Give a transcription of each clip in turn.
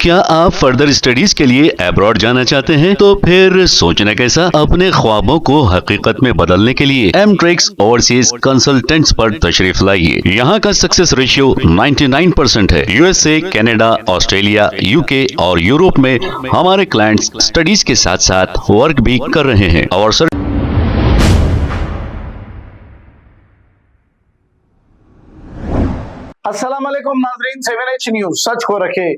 क्या आप further studies के लिए अब्रॉड जाना चाहते हैं? तो फिर सोचना कैसा, अपने ख्वाबों को हकीकत में बदलने के लिए एमट्रिक्स ओवरसीज कंसल्टेंट्स पर तशरीफ लाइए। यहाँ का सक्सेस रेशियो 99% है। यूएसए, कनाडा, ऑस्ट्रेलिया, यूके और यूरोप में हमारे क्लाइंट्स स्टडीज के साथ साथ वर्क भी कर रहे हैं और अस्सलाम वालेकुम नाजरीन, 7H न्यूज सच को रखे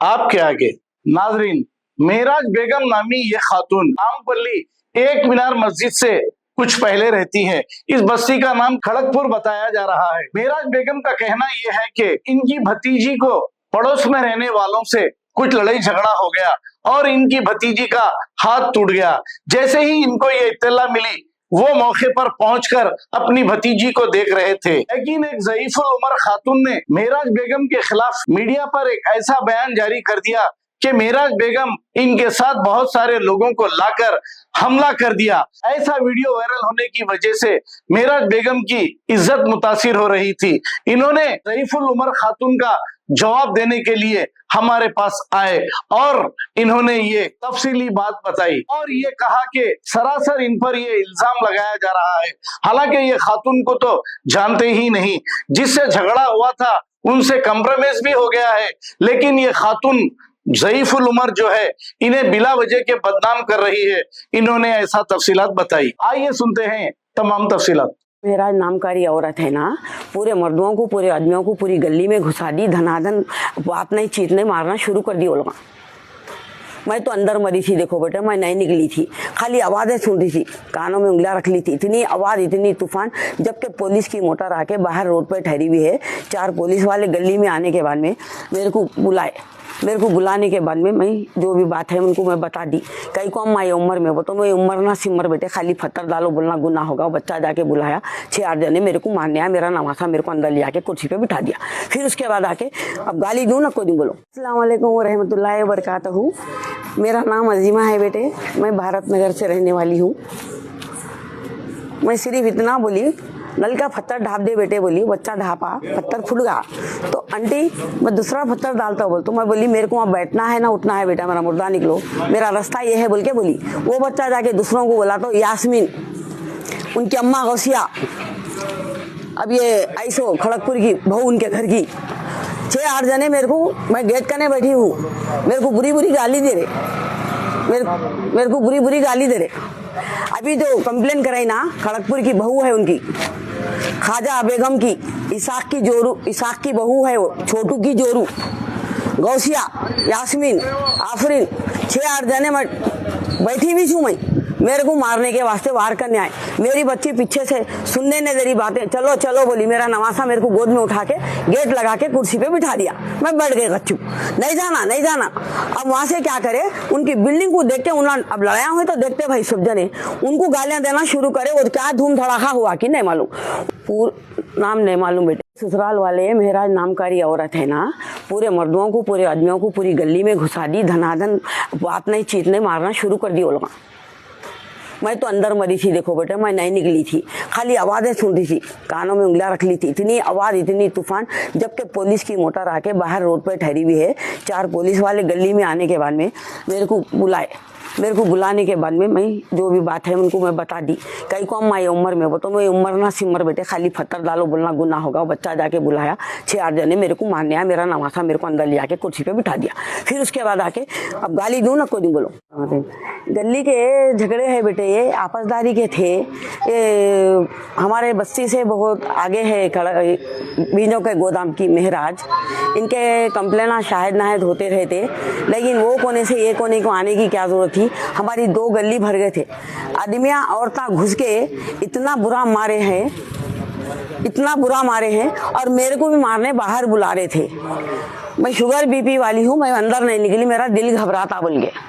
आपके आगे। नाजरीन, मेराज बेगम नामी ये खातून आमपल्ली एक मीनार मस्जिद से कुछ पहले रहती है। इस बस्ती का नाम खड़गपुर बताया जा रहा है। मेराज बेगम का कहना यह है कि इनकी भतीजी को पड़ोस में रहने वालों से कुछ लड़ाई झगड़ा हो गया और इनकी भतीजी का हाथ टूट गया। जैसे ही इनको ये इत्तला मिली, वो मौके पर पहुंचकर अपनी भतीजी को देख रहे थे, लेकिन एक ज़ईफुल उमर खातून ने मेराज बेगम के खिलाफ मीडिया पर एक ऐसा बयान जारी कर दिया कि मेराज बेगम इनके साथ बहुत सारे लोगों को लाकर हमला कर दिया। ऐसा वीडियो वायरल होने की वजह से मेराज बेगम की इज्जत मुतासिर हो रही थी। इन्होंने ज़ईफुल उमर खातून का जवाब देने के लिए हमारे पास आए और इन्होंने ये तफसीली बात बताई और ये कहा कि सरासर इन पर ये इल्जाम लगाया जा रहा है। हालांकि ये खातून को तो जानते ही नहीं, जिससे झगड़ा हुआ था उनसे कंप्रोमाइज भी हो गया है, लेकिन ये खातून ज़ईफुल उमर जो है इन्हें बिला वजह के बदनाम कर रही है। इन्होंने ऐसा तफसीलात बताई। आइए सुनते हैं तमाम तफसीलात। मेराज नामकारी औरत है ना, पूरे मर्दों को, पूरे आदमियों को पूरी गली में घुसा दी, धनाधन बात नहीं, चीतने मारना शुरू कर दी वो लोग। मैं तो अंदर मरी थी, देखो बेटा, मैं नहीं निकली थी, खाली आवाज़ें सुन रही थी, कानों में उंगलियां रख ली थी। इतनी आवाज़, इतनी तूफान, जबकि पुलिस की मोटर आके बाहर रोड पर ठहरी हुई है। 4 पुलिस वाले गली में आने के बाद में मेरे को बुलाए। मेरे को बुलाने के बाद में मैं जो भी बात है उनको मैं बता दी। कई को अम्मा ये उम्र में, वो तो मैं उम्र ना सिमर बेटे, खाली पत्थर डालो बोलना गुनाह होगा। बच्चा जाके बुलाया, 6-8 जने मेरे को मारने आया, मेरा नवासा मेरे को अंदर ले आके कुर्सी पे बिठा दिया। फिर उसके बाद आके अब गाली दूँ ना, कोई नहीं बोलो। अस्सलाम वालेकुम व रहमतुल्लाहि व बरकातहू। मेरा नाम अजीमा है बेटे, मैं भारत नगर से रहने वाली हूँ। मैं सिर्फ इतना बोली, नल का पत्थर ढाप दे बेटे, बोली। बच्चा ढापा, पत्थर फूट गया तो आंटी मैं दूसरा पत्थर डालता बोल। तो मैं बोली मेरे को वहाँ बैठना है ना उठना है बेटा, मेरा मुर्दा निकलो, मेरा रास्ता ये है बोल के बोली। वो बच्चा जाके दूसरों को बोला तो यास्मीन, उनकी अम्मा गौसिया, अब ये ऐसो खड़गपुर की बहू, उनके घर की 6-8 जने मेरे को, मैं गेट करने बैठी हूँ, मेरे को बुरी बुरी गाली दे रहे, मेरे को बुरी बुरी गाली दे रहे। अभी जो कंप्लेन कराई ना, खड़गपुर की बहू है उनकी, ख्वाजा बेगम की, इसाक की बहू है वो, छोटू की जोरू, गौसिया, यास्मीन, आफरीन, 6-8 जने मैं बैठी भी छू। मैं मेरे को मारने के वास्ते वार करने आए। मेरी बच्ची पीछे से सुनने ने तेरी बातें, चलो चलो बोली। मेरा नवासा मेरे को गोद में उठा के गेट लगा के कुर्सी पे बिठा दिया। मैं बैठ गई गच्चू, नहीं जाना नहीं जाना। अब वहां से क्या करे, उनकी बिल्डिंग को देख के उन्होंने, अब लड़ाया हुए तो देखते भाई सब जने, उनको गालियां देना शुरू करे। वो क्या धूम धड़ाका हुआ कि नहीं मालूम, पूरा नाम नहीं मालूम बेटे। ससुराल वाले मेराज नामकारी औरत है ना, पूरे मर्दों को, पूरे आदमियों को पूरी गली में घुसा दी, धनाधन बात नहीं, चीतने मारना शुरू कर दी वो लोग। मैं तो अंदर मरी थी, देखो बेटा, मैं नहीं निकली थी, खाली आवाज़ें सुन रही थी, कानों में उंगलियां रख ली थी। इतनी आवाज़, इतनी तूफान, जबकि पुलिस की मोटर आके बाहर रोड पर ठहरी हुई है। 4 पुलिस वाले गली में आने के बाद में मेरे को बुलाए। मेरे को बुलाने के बाद में मैं जो भी बात है उनको मैं बता दी। कई को अम्मा ये उम्र में, वो तो मैं उम्र ना सिमर बेटे, खाली पत्थर डालो बोलना गुनाह होगा। बच्चा जाके बुलाया, 6-8 जने मेरे को मारने आया, मेरा नवासा मेरे को अंदर ले आके कुर्सी पे बिठा दिया। फिर उसके बाद आके अब गाली दूँ ना, कोई नहीं बोलो। गली के झगड़े है बेटे, ये आपसदारी के थे। ये हमारे बस्ती से बहुत आगे है, बीजों के गोदाम की मेहराज, इनके कंप्लेना शायद नायद होते रहते, लेकिन वो कोने से ये कोने को आने की क्या जरूरत थी। हमारी 2 गली भर गए थे, आदमियां औरतें घुस के इतना बुरा मारे हैं, इतना बुरा मारे हैं, और मेरे को भी मारने बाहर बुला रहे थे। मैं शुगर बीपी वाली हूँ, मैं अंदर नहीं निकली, मेरा दिल घबराता बोल के।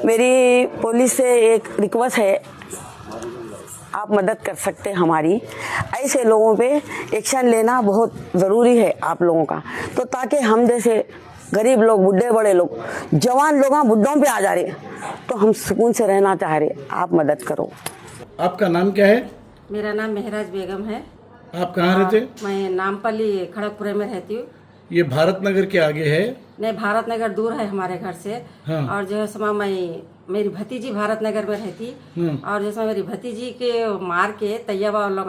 मेरी पुलिस से एक रिक्वेस्ट है, आप मदद कर सकते हैं हमारी। ऐसे लोगों पे एक्शन लेना बहुत ज़रूरी है आप लोगों का, तो ताकि हम जैसे गरीब लोग, बुढ़े बड़े लोग, जवान लोग बुढ़ों पे आ जा रहे, तो हम सुकून से रहना चाह रहे, आप मदद करो। आपका नाम क्या है? मेरा नाम मेहराज बेगम है। आप कहाँ रहते? मैं नामपल्ली खड़गपुर में रहती हूँ। ये भारत नगर के आगे है। नहीं, भारत नगर दूर है हमारे घर से। हाँ। और जो है समा मेरी भतीजी भारत नगर में रहती। और जैसे मेरी भतीजी के मार के तैयबा और लोग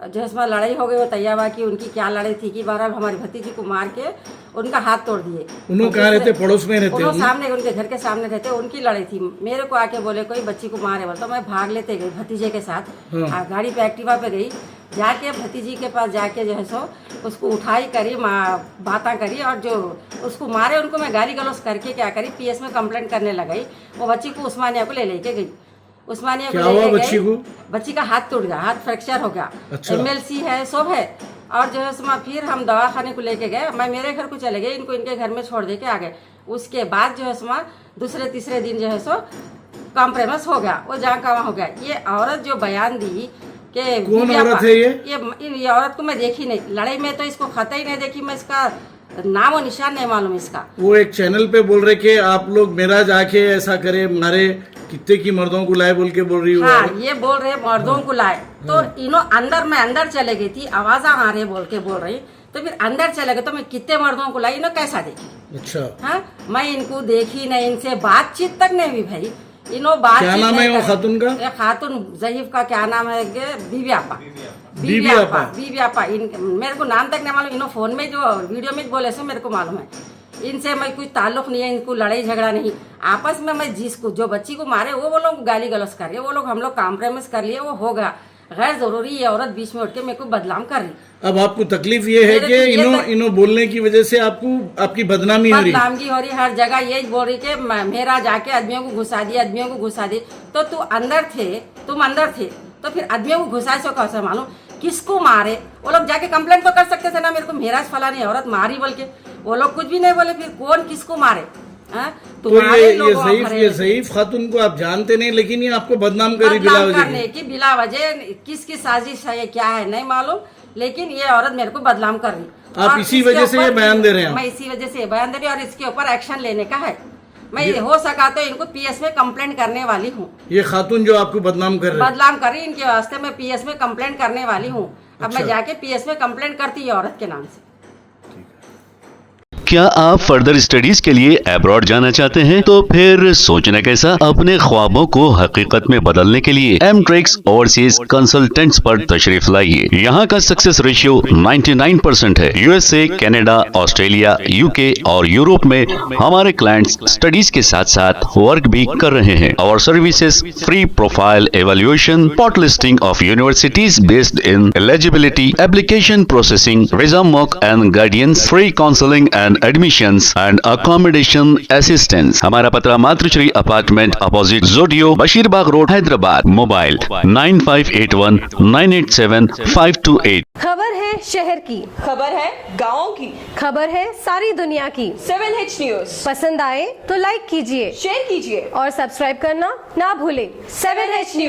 जो है इसमें लड़ाई हो गई वो तैयबा की, उनकी क्या लड़ाई थी कि बहरहाल हमारी भतीजी को मार के उनका हाथ तोड़ दिए। उन्होंने कहाँ रहते? पड़ोस में रहते? उन्होंने सामने, उनके घर के सामने रहते। उनकी लड़ाई थी। मेरे को आके बोले कोई बच्ची को मारे बोल, तो मैं भाग लेते गई भतीजे के साथ। गाड़ी पे एक्टिवा पे गई, जाके भतीजी के पास जाके जो है सो उसको उठाई करी, बातें करी, और जो उसको मारे उनको मैं गाली गलौज करके क्या करी, पीएस में कंप्लेंट करने लगाई। वो बच्ची को उस्मानिया को ले लेके गई। उस्मानिया को लेके गई, बच्ची का हाथ टूट गया, हाथ फ्रैक्चर हो गया। अच्छा। MLC है, सब है। और जो है सो फिर हम दवाखाने को लेके गए। मैं मेरे घर को चले गए, इनको इनके घर में छोड़ दे के आ गए। उसके बाद जो है सो दूसरे तीसरे दिन जो है सो कॉम्प्रोमाइज हो गया, वो जहाँ का वहाँ हो गया। ये औरत जो बयान दी कि कौन औरत है ये औरत को मैं देखी नहीं, लड़ाई में तो इसको खता ही नहीं देखी, मैं इसका नाम और निशान नहीं मालूम इसका। वो एक चैनल पे बोल रहे कि आप लोग मेरा जाके ऐसा करे, मारे, कितने की मर्दों को लाए बोल के बोल रही हूँ। हाँ, ये बोल रहे मर्दों को लाए। तो इन्हों मैं अंदर चले गई थी, आवाज आ रही बोल के बोल रही। तो फिर अंदर चले गए, तो मैं कितने मर्दों को लाई, इन्हों कैसा देखी? अच्छा। हाँ, मैं इनको देखी नहीं, इनसे बातचीत तक नहीं हुई भाई। इन्हों बात क्या नाम है वो खातून का? खातून जहीफ का क्या नाम है? बीबी आपा। मेरे को नाम तक नहीं मालूम। इन्हों फोन में जो वीडियो में बोले सो मेरे को मालूम है। इनसे मैं कुछ ताल्लुक नहीं है, इनको लड़ाई झगड़ा नहीं। आपस में मैं जिसको जो बच्ची को मारे वो लोग गाली गलौज कर रहे, वो लोग हम लोग कॉम्प्रोमाइज कर लिए, वो हो गया। गैर जरूरी ये औरत बीच में उठ के मेरे को बदनाम कर रही। अब आपको तकलीफ ये है कि इन्हों बोलने की वजह से आपकी बदनामी हो रही? बदनामी हो रही, हर जगह यही बोल रही कि मेरा जाके आदमियों को घुसा दी, आदमियों को घुसा दी। तो तुम अंदर थे तो फिर आदमियों को घुसा सो कैसे मालूम किसको मारे? वो लोग जाके कंप्लेंट तो कर सकते थे ना, मेरे को मेरा फलानी औरत मारी बोल के। वो लोग कुछ भी नहीं बोले, फिर कौन किसको मारे? तो ये ज़ईफ खातून को आप जानते नहीं, लेकिन ये आपको बदनाम करी बिला वजह। किसकी साजिश है, ये क्या है नहीं मालूम, लेकिन ये औरत मेरे को बदनाम कर रही। आप इसी वजह से ये बयान दे रहे हैं? मैं इसी वजह से बयान दे रही हूँ, और इसके ऊपर एक्शन लेने का है। मैं हो सका तो इनको पीएस में कंप्लेंट करने वाली हूँ। ये खातून जो आपको बदनाम कर रही, इनके वास्ते मैं पीएस में कंप्लेंट करने वाली हूँ। अब मैं जाके पीएस में कंप्लेंट करती है औरत के नाम से। क्या आप फर्दर स्टडीज के लिए अब्रॉड जाना चाहते हैं? तो फिर सोचना कैसा? अपने ख्वाबों को हकीकत में बदलने के लिए एमट्रिक्स ओवरसीज कंसल्टेंट्स पर तशरीफ लाइए। यहाँ का सक्सेस रेशियो 99% है। USA, कनाडा, ऑस्ट्रेलिया, UK और यूरोप में हमारे क्लाइंट्स स्टडीज के साथ साथ वर्क भी कर रहे हैं। और services free profile evaluation, spot listing of universities based in eligibility, application processing, visa mock and guidance, free counselling and admissions and accommodation assistance. हमारा पता मातृश्री अपार्टमेंट अपोजिट जोडियो, बशीरबाग रोड, हैदराबाद। मोबाइल 9581987528। खबर है शहर की, खबर है गाँव की, खबर है सारी दुनिया की। 7H न्यूज पसंद आए तो लाइक कीजिए, शेयर कीजिए और सब्सक्राइब करना ना भूलें। 7H news.